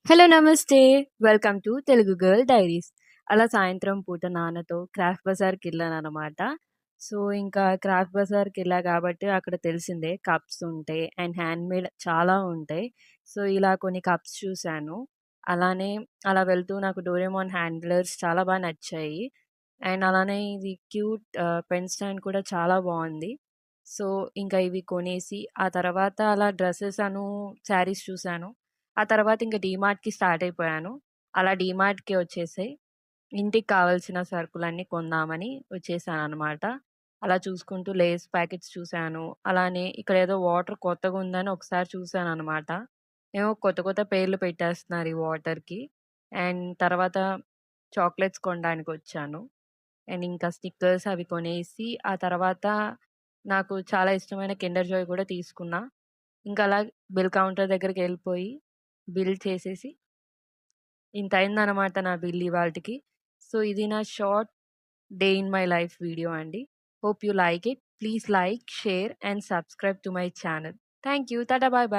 Hello! నమస్తే. Welcome to Telugu girl diaries. అలా సాయంత్రం పూట నాన్నతో క్రాఫ్ట్ బజార్‌కెళ్ళాననమాట. సో, ఇంకా క్రాఫ్ట్ బజార్‌కెళ్ళా కాబట్టి అక్కడ తెలిసిందే కప్స్ ఉంటాయి అండ్ హ్యాండ్‌మేడ్ చాలా ఉంటాయి. సో, ఇలా కొన్ని కప్స్ చూసాను. అలానే అలా వెళ్తూ నాకు డోరేమోన్ హ్యాండిలర్స్ చాలా నచ్చాయి. అండ్ అలానే ఇది క్యూట్ పెన్ స్టాండ్ కూడా చాలా బావుంది. సో, ఇంకా ఇవి కొనేసి ఆ తర్వాత అలా డ్రెసెస్ శారీస్ చూసాను. ఆ తర్వాత ఇంక డీమార్ట్‌కి స్టార్ట్ అయిపోయాను. అలా డీమార్ట్‌కి వచ్చేసాయి. ఇంటికి కావాల్సిన సరుకులన్నీ కొందామని వచ్చేసాననమాట. అలా చూసుకుంటూ లేస్ ప్యాకెట్స్ చూసాను. అలానే ఇక్కడేదో వాటర్ కొత్తగుందని ఒకసారి చూసాననమాట. ఏమో కొత్త కొత్త పేర్లు పెట్టేస్తున్నారు ఈ వాటర్‌కి. అండ్ తర్వాత చాక్లెట్స్ కొనడానికొచ్చాను. అండ్ ఇంకా స్టిక్కర్స్ అవి కొనేసి, ఆ తర్వాత నాకు చాలా ఇష్టమైన కిండర్ జాయ్ కూడా తీసుకున్నా. ఇంకా అలా బిల్ కౌంటర్ దగ్గరికెళ్ళిపోయి బిల్ చేసేసి ఇంతయిందనమాట నా బిల్ ఇవాల్టికి. సో, ఇది నా short day in my life video అండి. Hope you like it. Please like, share and subscribe to my channel. Thank you. Tata. Bye bye.